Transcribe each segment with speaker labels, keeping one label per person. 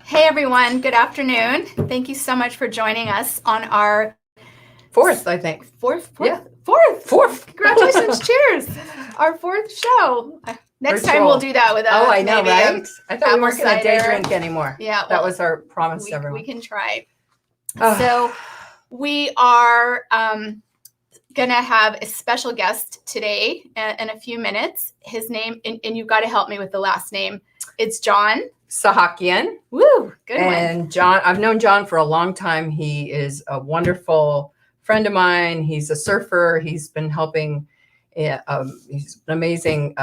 Speaker 1: Hey everyone, good afternoon. Thank you so much for joining us on our
Speaker 2: fourth, I think.
Speaker 1: Fourth.
Speaker 2: Congratulations.
Speaker 1: Cheers. Our fourth show. Next
Speaker 2: Virtual.
Speaker 1: time we'll do that with a
Speaker 2: I know,
Speaker 1: maybe
Speaker 2: right? I thought we weren't going to day
Speaker 1: cider.
Speaker 2: drink anymore.
Speaker 1: Yeah,
Speaker 2: that was our promise to everyone.
Speaker 1: We can try. So we are going to have a special guest today in a few minutes. His name, and you've got to help me with the last name. It's John
Speaker 2: Sahakian.
Speaker 1: Woo, good one.
Speaker 2: And John, I've known John for a long time. He is a wonderful friend of mine. He's a surfer. He's been helping. He's an amazing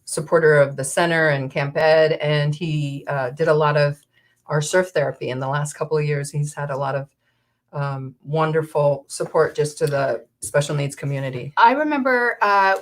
Speaker 2: supporter of the center and Camp Ed, and he did a lot of our surf therapy in the last couple of years. He's had a lot of wonderful support just to the special needs community.
Speaker 1: I remember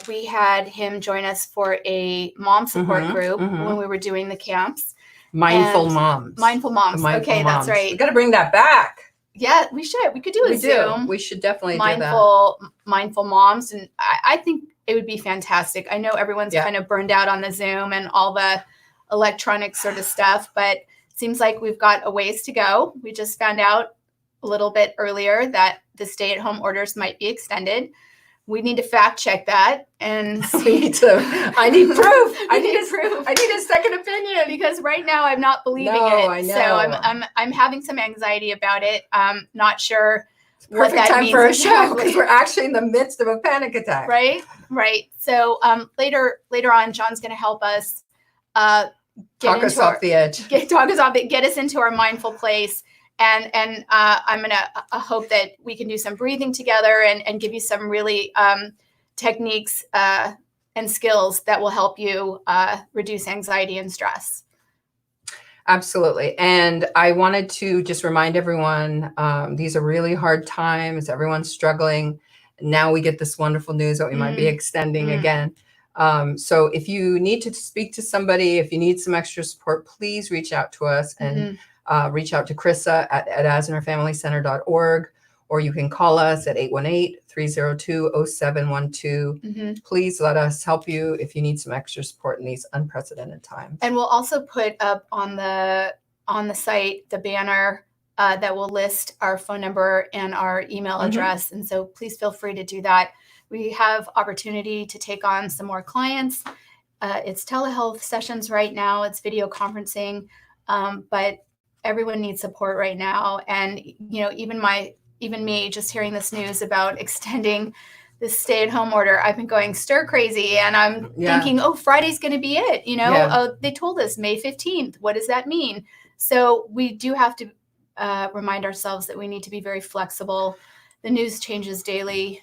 Speaker 1: we had him join us for a mom support group when we were doing the camps.
Speaker 2: Mindful moms.
Speaker 1: Mindful moms. Okay, that's right.
Speaker 2: We got to bring that back.
Speaker 1: Yeah, we should. We could do a Zoom.
Speaker 2: We should definitely do
Speaker 1: that. Mindful moms. And I think it would be fantastic. I know everyone's kind of burned out on the Zoom and all the electronic sort of stuff, but it seems like we've got a ways to go. We just found out a little bit earlier that the stay-at-home orders might be extended. We need to fact check that and see.
Speaker 2: I need proof. I need a second opinion
Speaker 1: because right now I'm not believing it.
Speaker 2: I know.
Speaker 1: So I'm having some anxiety about it. I'm not sure
Speaker 2: what that means. Perfect time for a show because we're actually in the midst of a panic attack.
Speaker 1: Right. So later on, John's going to help us
Speaker 2: talk us off the edge.
Speaker 1: Get us into our mindful place. And I'm going to hope that we can do some breathing together and give you some really techniques and skills that will help you reduce anxiety and stress.
Speaker 2: Absolutely. And I wanted to just remind everyone, these are really hard times. Everyone's struggling. Now we get this wonderful news that we might be extending again. So if you need to speak to somebody, if you need some extra support, please reach out to us and reach out to Chrisa at asnerfamilycenter.org, or you can call us at 818-302-0712. Please let us help you if you need some extra support in these unprecedented times.
Speaker 1: And we'll also put up on the site the banner that will list our phone number and our email address. And so please feel free to do that. We have opportunity to take on some more clients. It's telehealth sessions right now. It's video conferencing, but everyone needs support right now. And, even me, just hearing this news about extending this stay-at-home order, I've been going stir crazy, and I'm thinking, Friday's going to be it. They told us May 15th. What does that mean? So we do have to remind ourselves that we need to be very flexible. The news changes daily.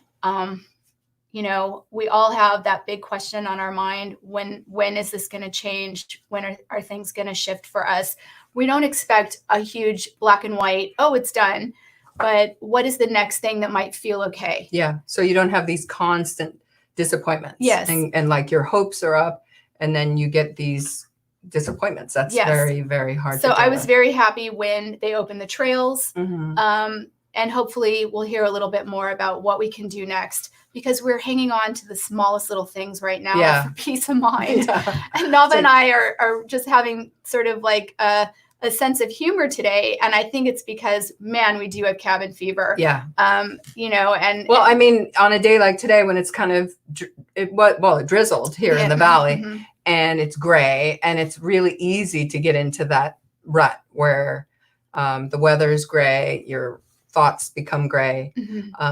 Speaker 1: We all have that big question on our mind. When is this going to change? When are things going to shift for us? We don't expect a huge black and white, it's done. But what is the next thing that might feel okay?
Speaker 2: Yeah. So you don't have these constant disappointments.
Speaker 1: Yes.
Speaker 2: And like your hopes are up and then you get these disappointments. That's very, very hard to do.
Speaker 1: So I was very happy when they opened the trails. And hopefully we'll hear a little bit more about what we can do next, because we're hanging on to the smallest little things right now for peace of mind. And Navah and I are just having sort of like a sense of humor today. And I think it's because, man, we do have cabin fever.
Speaker 2: Yeah.
Speaker 1: On
Speaker 2: a day like today when it's kind of, it drizzled here in the valley and it's gray, and it's really easy to get into that rut where the weather is gray, your thoughts become gray.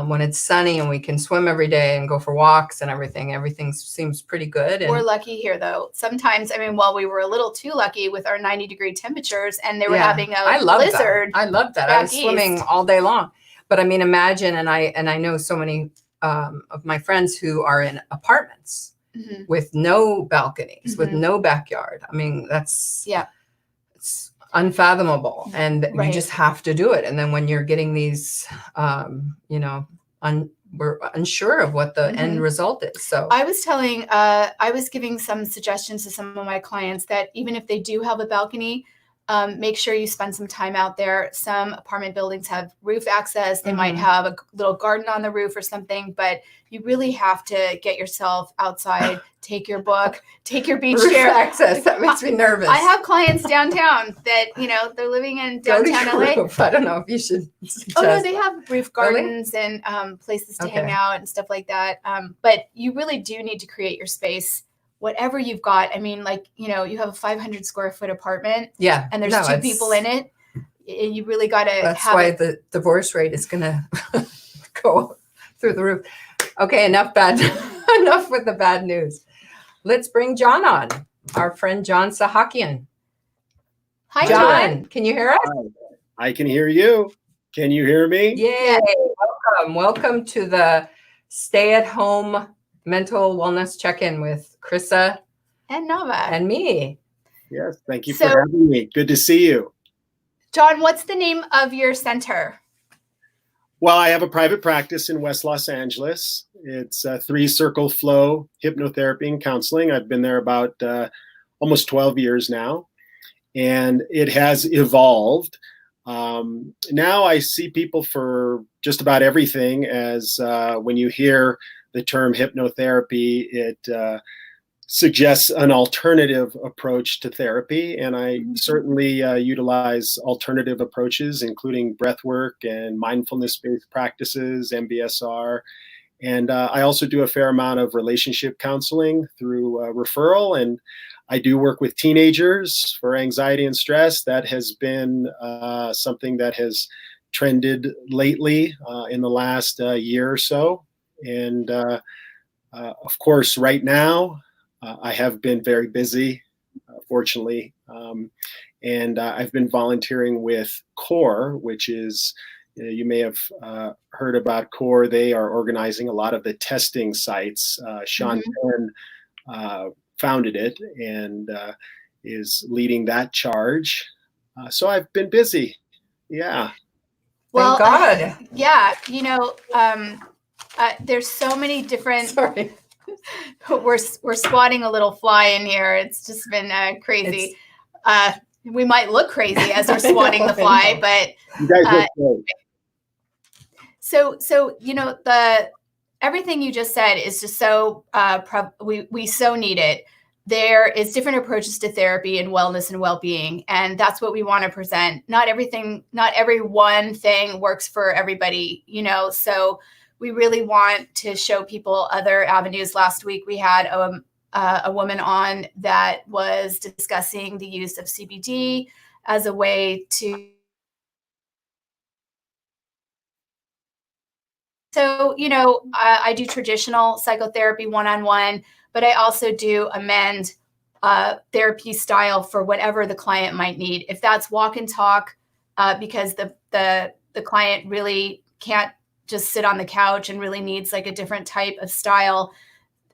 Speaker 2: When it's sunny and we can swim every day and go for walks and everything seems pretty good. And
Speaker 1: we're lucky here, though. Sometimes, we were a little too lucky with our 90-degree temperatures, and they were having a blizzard.
Speaker 2: I love that. I was swimming all day long. But imagine, and I know so many of my friends who are in apartments with no balconies, with no backyard. That's it's unfathomable, and you just have to do it. And then when you're getting these we're unsure of what the end result is. So
Speaker 1: I was giving some suggestions to some of my clients that even if they do have a balcony, make sure you spend some time out there. Some apartment buildings have roof access. They might have a little garden on the roof or something, but you really have to get yourself outside, take your book, take your beach
Speaker 2: Roof
Speaker 1: chair.
Speaker 2: access, that makes me nervous.
Speaker 1: I have clients downtown that, they're living in downtown LA.
Speaker 2: Roof. I don't know if you should suggest.
Speaker 1: Oh, no, they have roof gardens and places to hang out and stuff like that. But you really do need to create your space. Whatever you've got. I mean, you have a 500 square foot apartment.
Speaker 2: Yeah.
Speaker 1: And there's two people in it. You really got to have
Speaker 2: That's why the divorce rate is going to go through the roof. Okay, enough with the bad news. Let's bring John on, our friend John Sahakian.
Speaker 1: Hi,
Speaker 2: John. Can you hear us?
Speaker 3: I can hear you. Can you hear me?
Speaker 2: Yay. Welcome to the stay-at-home mental wellness check-in with Chrisa
Speaker 1: and Navah
Speaker 2: and me.
Speaker 3: Yes, thank you for having me. Good to see you.
Speaker 1: John, what's the name of your center?
Speaker 3: Well, I have a private practice in West Los Angeles. It's 3 Circle Flow Hypnotherapy and Counseling. I've been there about almost 12 years now, and it has evolved. Now I see people for just about everything, as when you hear the term hypnotherapy, it suggests an alternative approach to therapy. And I certainly utilize alternative approaches, including breath work and mindfulness-based practices, MBSR. And I also do a fair amount of relationship counseling through referral. And I do work with teenagers for anxiety and stress. That has been something that has trended lately in the last year or so. And of course, right now, I have been very busy, fortunately. And I've been volunteering with CORE, which is, you may have heard about CORE. They are organizing a lot of the testing sites. Sean Penn founded it and is leading that charge. So I've been busy. Yeah.
Speaker 1: Well,
Speaker 2: thank
Speaker 1: God. There's so many different.
Speaker 2: Sorry.
Speaker 1: We're swatting a little fly in here. It's just been crazy. We might look crazy as we're swatting the fly, but
Speaker 3: you guys look great.
Speaker 1: So everything you just said is just so we so need it. There is different approaches to therapy and wellness and well-being, and that's what we want to present. Not every one thing works for everybody, so we really want to show people other avenues. Last week, we had a woman on that was discussing the use of CBD as a way to. So, I do traditional psychotherapy one-on-one, but I also do amend therapy style for whatever the client might need. If that's walk and talk, because the client really can't just sit on the couch and really needs like a different type of style,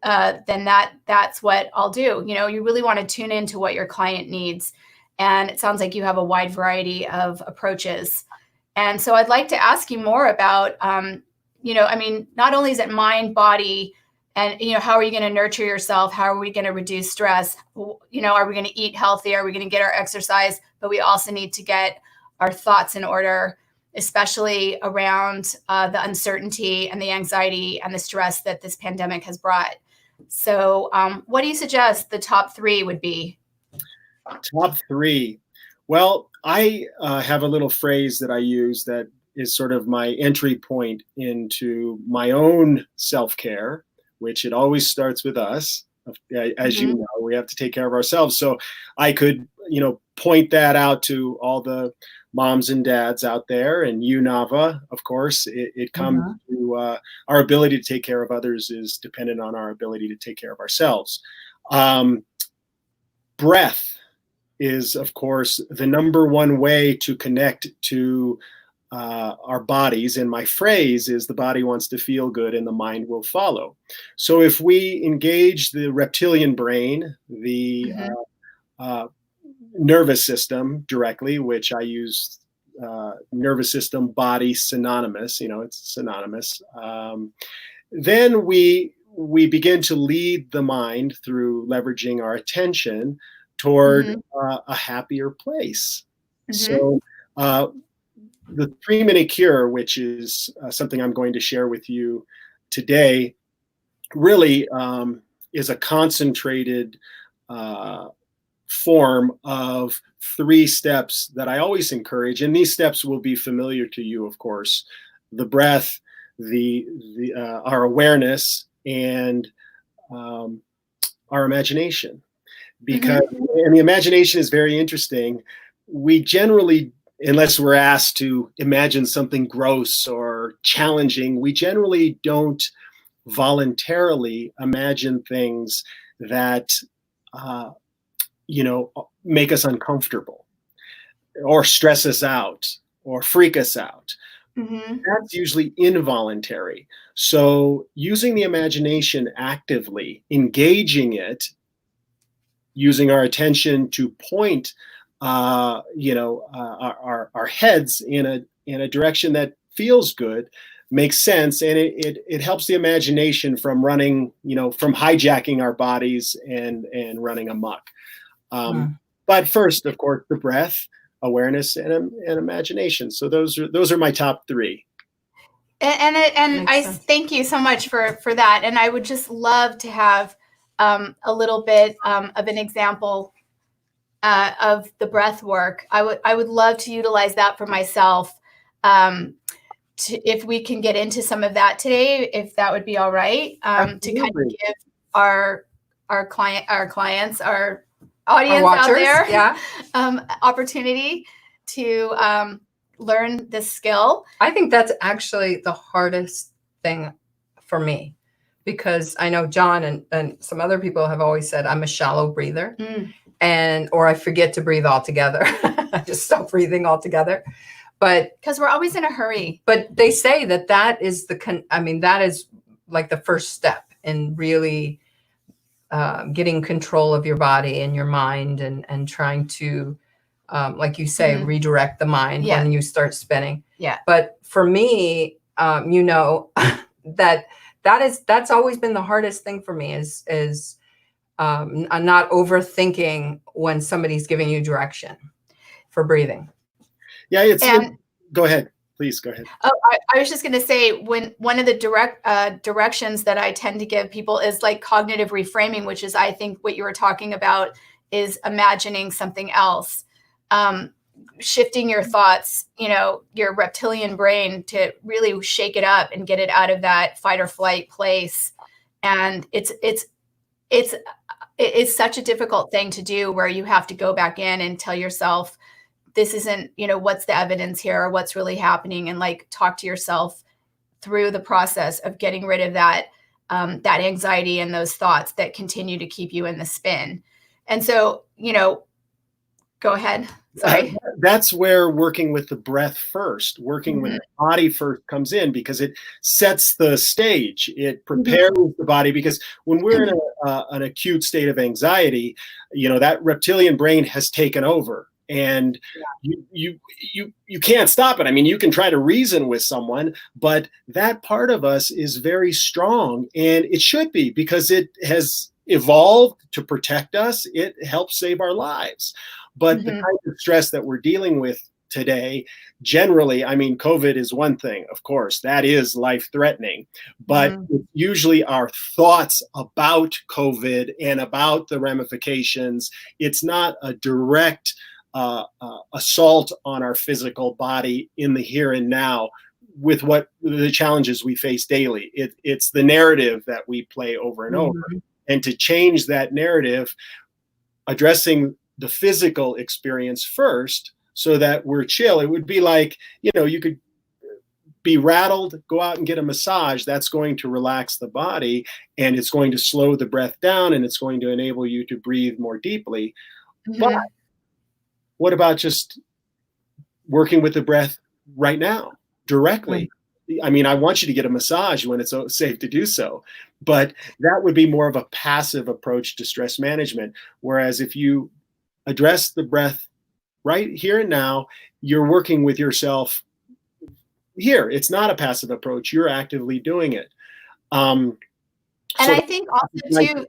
Speaker 1: then that's what I'll do. You really want to tune into what your client needs. And it sounds like you have a wide variety of approaches. And so I'd like to ask you more about, not only is it mind, body, and, how are you going to nurture yourself? How are we going to reduce stress? Are we going to eat healthy? Are we going to get our exercise? But we also need to get our thoughts in order, especially around the uncertainty and the anxiety and the stress that this pandemic has brought. So what do you suggest the top 3 would be?
Speaker 3: Top 3. Well, I have a little phrase that I use that is sort of my entry point into my own self-care, which it always starts with us. As you know, we have to take care of ourselves. So I could, point that out to all the moms and dads out there, and you, Navah, of course. It comes to our ability to take care of others is dependent on our ability to take care of ourselves. Breath is, of course, the number one way to connect to our bodies. And my phrase is, the body wants to feel good and the mind will follow. So if we engage the reptilian brain, the nervous system directly, which I use nervous system, body synonymous, it's synonymous. Then we begin to lead the mind through leveraging our attention toward
Speaker 1: Mm-hmm.
Speaker 3: a happier place.
Speaker 1: Mm-hmm.
Speaker 3: So the 3-minute cure, which is something I'm going to share with you today, really is a concentrated form of 3 steps that I always encourage. And these steps will be familiar to you, of course: the breath, our awareness, and our imagination. Because, and the imagination is very interesting. We generally, unless we're asked to imagine something gross or challenging, we generally don't voluntarily imagine things that make us uncomfortable or stress us out or freak us out.
Speaker 1: Mm-hmm.
Speaker 3: That's usually involuntary. So using the imagination actively, engaging it, using our attention to point our heads in a direction that feels good, makes sense, and it helps the imagination from running, from hijacking our bodies and running amok. But first, of course, the breath, awareness, and imagination. So those are my top 3.
Speaker 1: And I thank you so much for that. And I would just love to have a little bit of an example of the breath work. I would love to utilize that for myself. If we can get into some of that today, if that would be all right, to kind of give our clients, our audience out there, opportunity to learn this skill.
Speaker 2: I think that's actually the hardest thing for me, because I know John and some other people have always said I'm a shallow breather, or I forget to breathe altogether. I just stop breathing altogether. But
Speaker 1: because we're always in a hurry.
Speaker 2: But they say that is that is like the first step in really getting control of your body and your mind, and trying to, like you say, redirect the mind when you start spinning.
Speaker 1: Yeah.
Speaker 2: But for me, that's always been the hardest thing for me is not overthinking when somebody's giving you direction for breathing.
Speaker 3: Yeah, go ahead. Please go ahead.
Speaker 1: Oh, I was just going to say, when one of the directions that I tend to give people is like cognitive reframing, which is, I think, what you were talking about, is imagining something else, shifting your thoughts, your reptilian brain, to really shake it up and get it out of that fight or flight place. And it's such a difficult thing to do, where you have to go back in and tell yourself, this isn't, what's the evidence here, or what's really happening, and like talk to yourself through the process of getting rid of that anxiety and those thoughts that continue to keep you in the spin. And so, go ahead. Sorry.
Speaker 3: That's where working with the breath first, working with the body first comes in, because it sets the stage. It prepares the body, because when we're in an acute state of anxiety, that reptilian brain has taken over. And you can't stop it. I mean, you can try to reason with someone, but that part of us is very strong, and it should be, because it has evolved to protect us. It helps save our lives. But the kind of stress that we're dealing with today, generally, I mean, COVID is one thing, of course, that is life-threatening, but it's usually our thoughts about COVID and about the ramifications. It's not a direct assault on our physical body in the here and now with what the challenges we face daily. It's the narrative that we play over and over. And to change that narrative, addressing the physical experience first, so that we're chill. It would be like, you could be rattled, go out and get a massage. That's going to relax the body, and it's going to slow the breath down, and it's going to enable you to breathe more deeply. But what about just working with the breath right now, directly? I mean, I want you to get a massage when it's safe to do so, but that would be more of a passive approach to stress management. Whereas if you address the breath right here and now, you're working with yourself here. It's not a passive approach. You're actively doing it.
Speaker 1: And I think also too,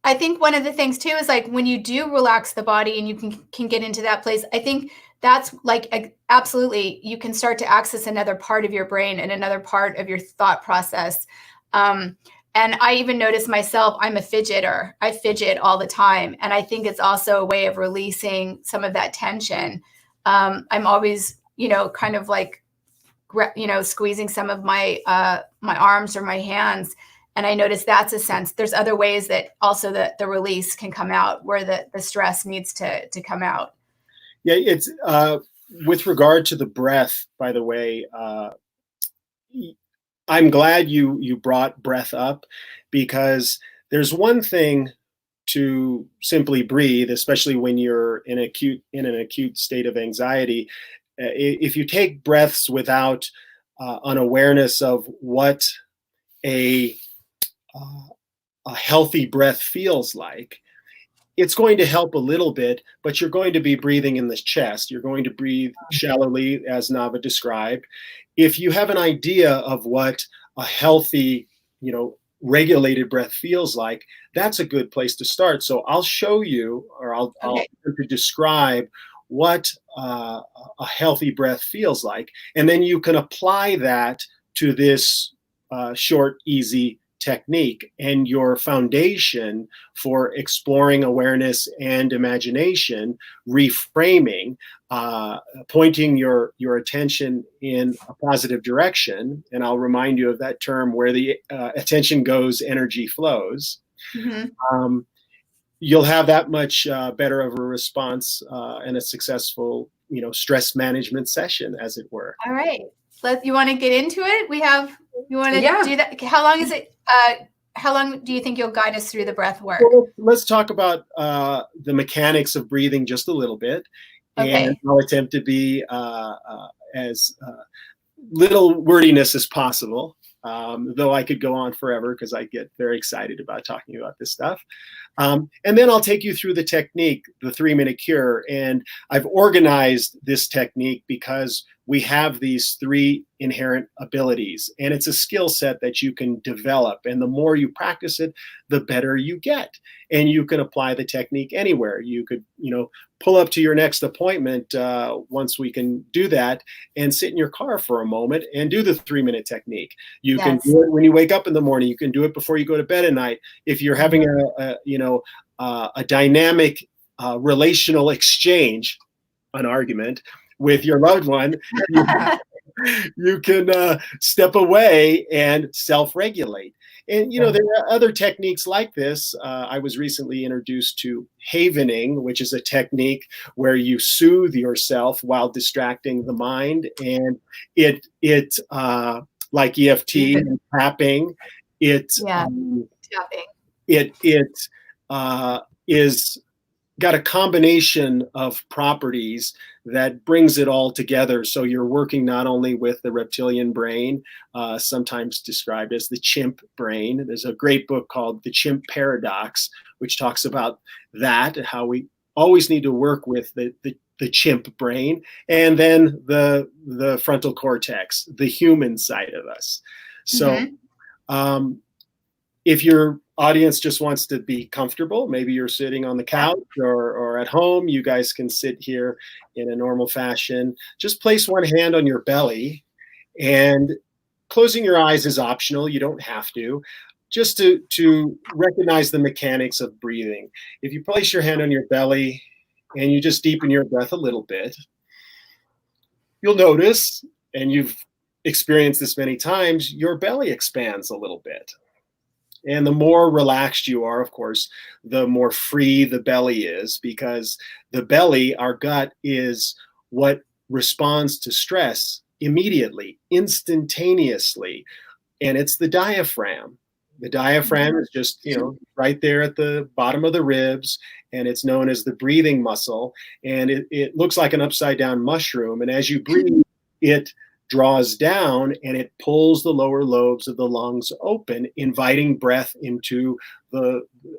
Speaker 1: I think one of the things too is like when you do relax the body and you can get into that place, I think that's like absolutely you can start to access another part of your brain and another part of your thought process. And I even notice myself, I'm a fidgeter. I fidget all the time. And I think it's also a way of releasing some of that tension. I'm always, kind of like, squeezing some of my my arms or my hands. And I notice that's a sense. There's other ways that also the release can come out where the stress needs to come out.
Speaker 3: Yeah, it's with regard to the breath, by the way, I'm glad you brought breath up, because there's one thing to simply breathe, especially when you're in an acute state of anxiety. If you take breaths without an awareness of what a healthy breath feels like, it's going to help a little bit, but you're going to be breathing in the chest. You're going to breathe shallowly, as Navah described. If you have an idea of what a healthy, regulated breath feels like, that's a good place to start. So I'll show you, or I'll describe what a healthy breath feels like, and then you can apply that to this short, easy technique, and your foundation for exploring awareness and imagination, reframing, pointing your attention in a positive direction. And I'll remind you of that term, where the attention goes, energy flows. Mm-hmm. You'll have that much better of a response and a successful, stress management session, as it were.
Speaker 1: All right. You want to get into it? You want to do that? How long is it? How long do you think you'll guide us through the breath work?
Speaker 3: Well, let's talk about the mechanics of breathing just a little bit. Okay. And I'll attempt to be as little wordiness as possible, though I could go on forever because I get very excited about talking about this stuff. And then I'll take you through the technique, the 3-minute cure. And I've organized this technique because we have these 3 inherent abilities, and it's a skill set that you can develop. And the more you practice it, the better you get. And you can apply the technique anywhere. You could, pull up to your next appointment once we can do that, and sit in your car for a moment and do the 3-minute technique. You can do it when you wake up in the morning. You can do it before you go to bed at night. If you're having a dynamic relational exchange, an argument with your loved one, you can step away and self-regulate. And, there are other techniques like this. I was recently introduced to havening, which is a technique where you soothe yourself while distracting the mind. And it like EFT and tapping, tapping. It is got a combination of properties that brings it all together. So you're working not only with the reptilian brain, sometimes described as the chimp brain. There's a great book called The Chimp Paradox, which talks about that, and how we always need to work with the chimp brain, and then the frontal cortex, the human side of us. So if your audience just wants to be comfortable, maybe you're sitting on the couch or at home, you guys can sit here in a normal fashion. Just place one hand on your belly, and closing your eyes is optional. You don't have to. Just to recognize the mechanics of breathing. If you place your hand on your belly and you just deepen your breath a little bit, you'll notice, and you've experienced this many times, your belly expands a little bit. And the more relaxed you are, of course, the more free the belly is, because the belly, our gut, is what responds to stress immediately, instantaneously. And it's the diaphragm. The diaphragm is just, right there at the bottom of the ribs, and it's known as the breathing muscle. And it looks like an upside down mushroom. And as you breathe, it draws down and it pulls the lower lobes of the lungs open, inviting breath into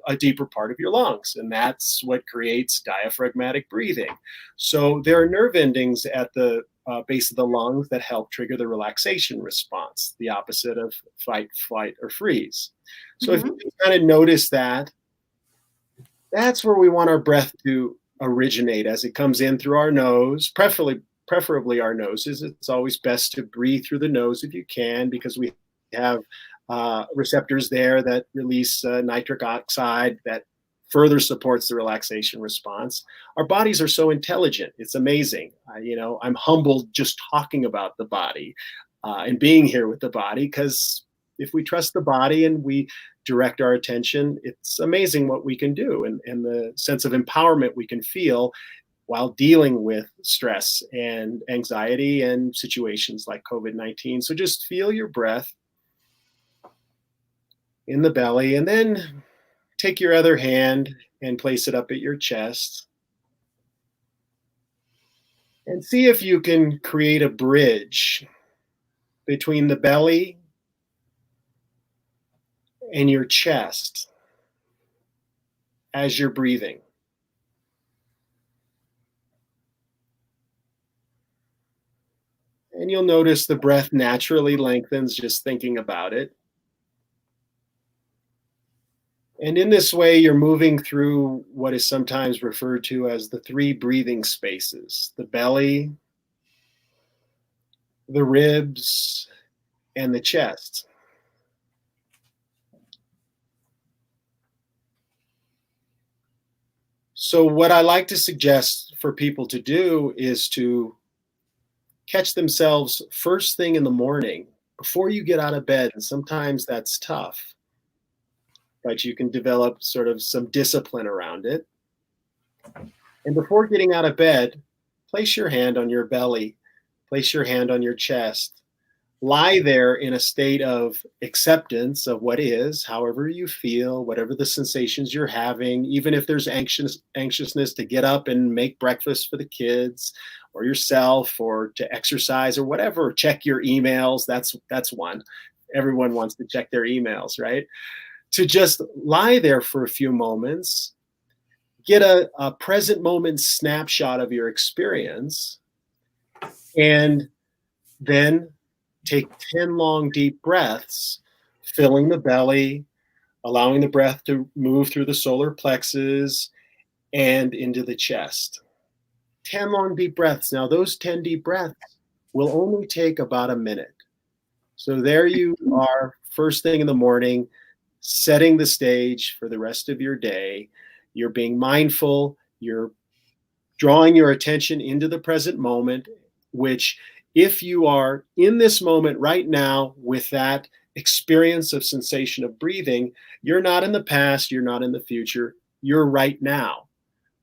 Speaker 3: a deeper part of your lungs. And that's what creates diaphragmatic breathing. So there are nerve endings at the base of the lungs that help trigger the relaxation response, the opposite of fight, flight, or freeze. So if you kind of notice that, That's where we want our breath to originate as it comes in through our nose, preferably our noses. It's always best to breathe through the nose if you can, because we have receptors there that release nitric oxide that further supports the relaxation response. Our bodies are so intelligent. It's amazing. I'm humbled just talking about the body and being here with the body, because if we trust the body and we direct our attention, it's amazing what we can do, and the sense of empowerment we can feel while dealing with stress and anxiety and situations like COVID-19. So just feel your breath in the belly, and then take your other hand and place it up at your chest. And see if you can create a bridge between the belly and your chest as you're breathing. And you'll notice the breath naturally lengthens just thinking about it. And in this way, you're moving through what is sometimes referred to as the 3 breathing spaces: the belly, the ribs, and the chest. So what I like to suggest for people to do is to catch themselves first thing in the morning before you get out of bed. And sometimes that's tough, but you can develop sort of some discipline around it. And before getting out of bed, place your hand on your belly, place your hand on your chest. Lie there in a state of acceptance of what is, however you feel, whatever the sensations you're having, even if there's anxiousness to get up and make breakfast for the kids or yourself, or to exercise or whatever. Check your emails. That's one. Everyone wants to check their emails, right? To just lie there for a few moments, get a present moment snapshot of your experience, and then take 10 long, deep breaths, filling the belly, allowing the breath to move through the solar plexus and into the chest. 10 long, deep breaths. Now, those 10 deep breaths will only take about a minute. So there you are, first thing in the morning, setting the stage for the rest of your day. You're being mindful. You're drawing your attention into the present moment, which, if you are in this moment right now with that experience of sensation of breathing, you're not in the past, you're not in the future, you're right now.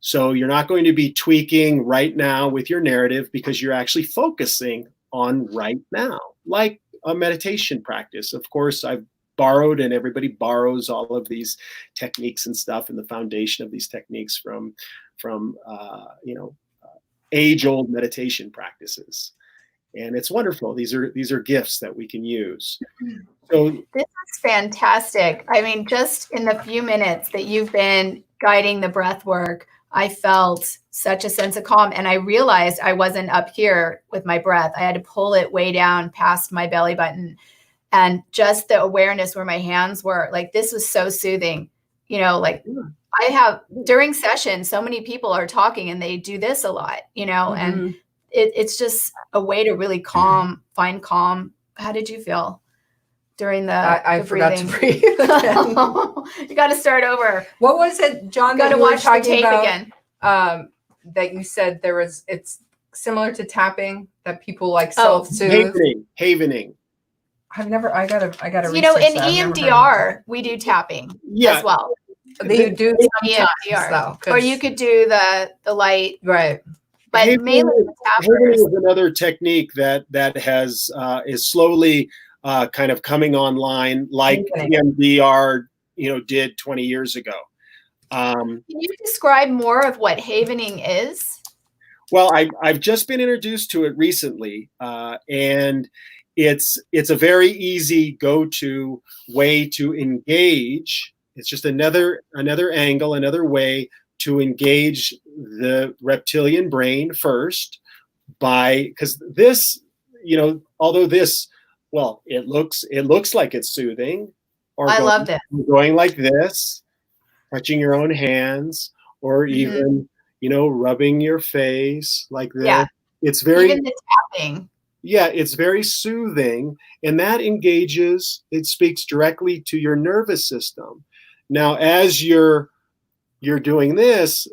Speaker 3: So you're not going to be tweaking right now with your narrative, because you're actually focusing on right now, like a meditation practice. Of course, I've borrowed, and everybody borrows all of these techniques and stuff, and the foundation of these techniques from age-old meditation practices. And it's wonderful. These are gifts that we can use. So
Speaker 1: this is fantastic. I mean, just in the few minutes that you've been guiding the breath work, I felt such a sense of calm. And I realized I wasn't up here with my breath. I had to pull it way down past my belly button. And just the awareness where my hands were, like, this was so soothing. I have, during sessions, so many people are talking and they do this a lot, and it's just a way to really find calm. How did you feel during
Speaker 2: I forgot to breathe.
Speaker 1: You got to start over.
Speaker 2: What was it, John?
Speaker 1: You got to watch the tape again.
Speaker 2: That you said it's similar to tapping, that people like self-soothe.
Speaker 3: Havening.
Speaker 2: I gotta
Speaker 1: in EMDR we do tapping as well.
Speaker 2: They do sometimes,
Speaker 1: EMDR, or you could do the light,
Speaker 2: right?
Speaker 1: But mainly
Speaker 3: Havening is another technique that has is slowly kind of coming online, like EMDR did 20 years ago.
Speaker 1: Can you describe more of what havening is?
Speaker 3: Well, I've just been introduced to it recently, and it's a very easy go-to way to engage. It's just another angle, another way to engage the reptilian brain first, because this, although this, well, it looks like it's soothing. Or
Speaker 1: I loved it.
Speaker 3: Going like this. touching your own hands, or even, rubbing your face like this.
Speaker 1: Yeah.
Speaker 3: It's very,
Speaker 1: even the tapping.
Speaker 3: yeah, it's very soothing, and that engages, it speaks directly to your nervous system. Now, as you're doing this,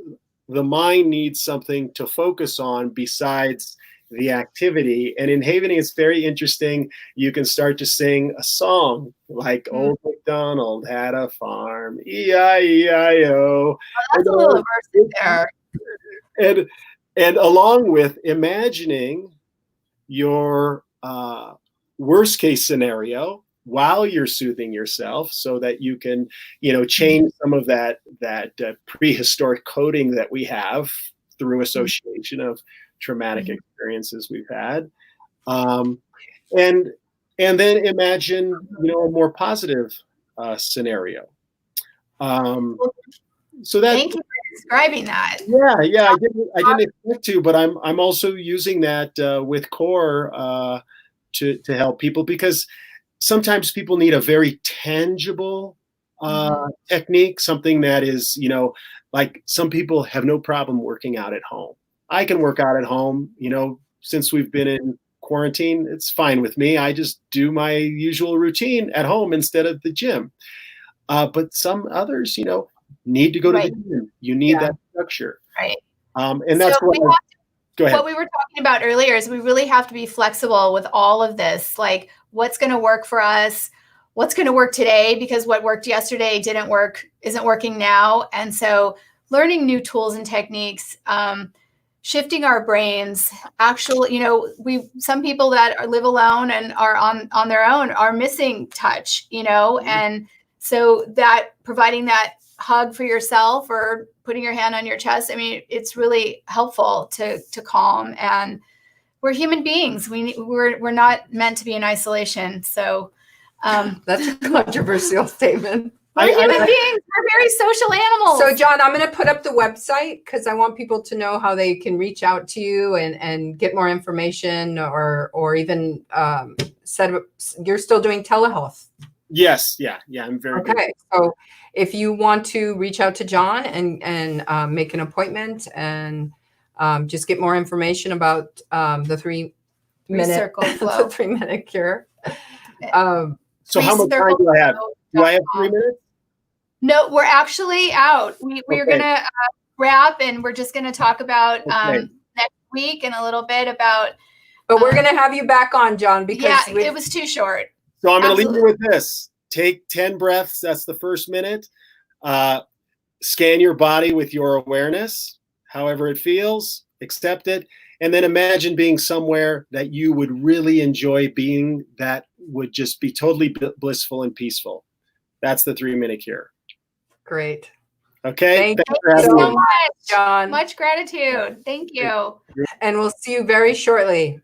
Speaker 3: the mind needs something to focus on besides the activity. And in Havening, it's very interesting. You can start to sing a song like Old MacDonald had a farm, E-I-E-I-O.
Speaker 1: That's a little verse in there.
Speaker 3: And along with imagining your worst case scenario while you're soothing yourself, so that you can, change some of that prehistoric coding that we have through association of traumatic experiences we've had, and then imagine, a more positive scenario. So that.
Speaker 1: Thank you for describing that.
Speaker 3: Yeah, I didn't expect to, but I'm also using that with CORE to help people, because sometimes people need a very tangible technique, something that is, like some people have no problem working out at home. I can work out at home, since we've been in quarantine, it's fine with me. I just do my usual routine at home instead of the gym. But some others, need to go to the gym. You need that structure.
Speaker 1: Right.
Speaker 3: And that's go ahead.
Speaker 1: What we were talking about earlier is we really have to be flexible with all of this. Like, what's going to work for us? What's going to work today? Because what worked yesterday isn't working now. And so learning new tools and techniques, shifting our brains, actually, some people that live alone and are on their own are missing touch, and so that providing that hug for yourself or putting your hand on your chest, it's really helpful to calm. And we're human beings. We're not meant to be in isolation. So
Speaker 2: that's a controversial statement.
Speaker 1: We're human beings. We're very social animals.
Speaker 2: So, John, I'm going to put up the website because I want people to know how they can reach out to you and get more information, or even set up. You're still doing telehealth.
Speaker 3: Yes. Yeah. I'm very good.
Speaker 2: Okay. So if you want to reach out to John and make an appointment and just get more information about the 3-minute cure.
Speaker 3: So how much time do I have? Do I have 3 minutes?
Speaker 1: No, we're actually out. We're going to wrap, and we're just going to talk about next week and a little bit about.
Speaker 2: But we're going to have you back on, John, because
Speaker 1: it was too short.
Speaker 3: So I'm going to leave you with this. Take 10 breaths. That's the first minute. Scan your body with your awareness, however it feels, accept it. And then imagine being somewhere that you would really enjoy being, that would just be totally blissful and peaceful. That's the 3-minute cure.
Speaker 2: Great.
Speaker 3: Okay.
Speaker 2: Thank you so much, John.
Speaker 1: Much gratitude. Thank you.
Speaker 2: And we'll see you very shortly.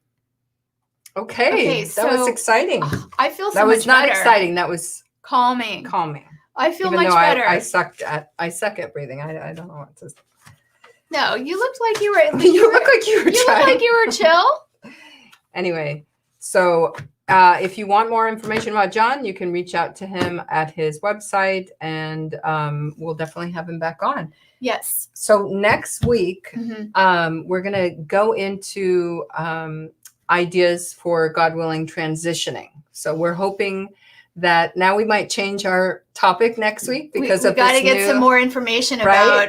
Speaker 2: Okay, that was exciting.
Speaker 1: I feel so much better.
Speaker 2: That was not exciting. That was
Speaker 1: calming.
Speaker 2: I
Speaker 1: feel much better.
Speaker 2: I suck at breathing. I don't know what to say.
Speaker 1: No, you looked like you were.
Speaker 2: You look like you were.
Speaker 1: You look like you were chill.
Speaker 2: Anyway, so if you want more information about John, you can reach out to him at his website, and we'll definitely have him back on.
Speaker 1: Yes.
Speaker 2: So next week, we're gonna go into ideas for, God willing, transitioning. So we're hoping that now we might change our topic next week because
Speaker 1: we've got to get some more information about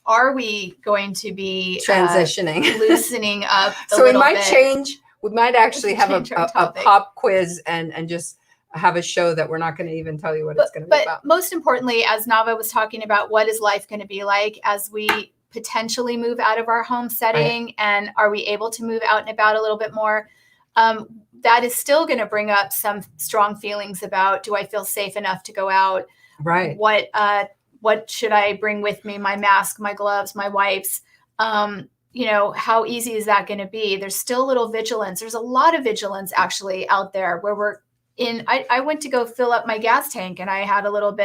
Speaker 1: are we going to be
Speaker 2: transitioning,
Speaker 1: loosening up
Speaker 2: so we might change. We might actually have a pop quiz and just have a show that we're not going to even tell you what it's going to be about.
Speaker 1: But most importantly, as Navah was talking about, what is life going to be like as we potentially move out of our home setting, and are we able to move out and about a little bit more? That is still going to bring up some strong feelings about, do I feel safe enough to go out?
Speaker 2: Right.
Speaker 1: What should I bring with me? My mask, my gloves, my wipes. How easy is that going to be? There's still a little vigilance. There's a lot of vigilance actually out there where we're in. I went to go fill up my gas tank, and I had a little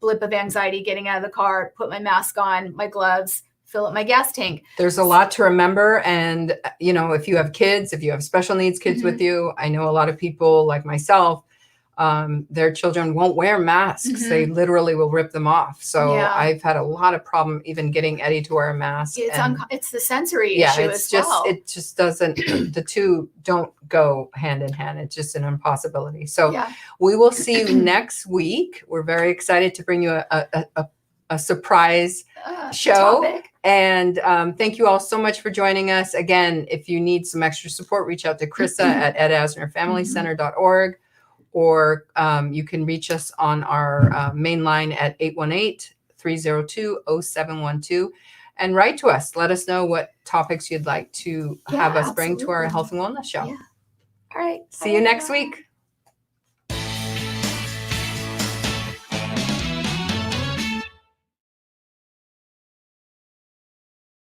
Speaker 1: blip of anxiety getting out of the car, put my mask on, my gloves, fill up my gas tank.
Speaker 2: There's a lot to remember. And, if you have kids, if you have special needs kids with you, I know a lot of people like myself their children won't wear masks. They literally will rip them off. So I've had a lot of problem even getting Eddie to wear a mask.
Speaker 1: It's the sensory issue as well.
Speaker 2: It just doesn't, the two don't go hand in hand. It's just an impossibility. So we will see you next week. We're very excited to bring you a surprise show.
Speaker 1: Topic.
Speaker 2: And thank you all so much for joining us. Again, if you need some extra support, reach out to Chrisa at edasnerfamilycenter.org, or you can reach us on our main line at 818-302-0712 and write to us. Let us know what topics you'd like to have us bring to our health and wellness show.
Speaker 1: Yeah. All right.
Speaker 2: See you next week.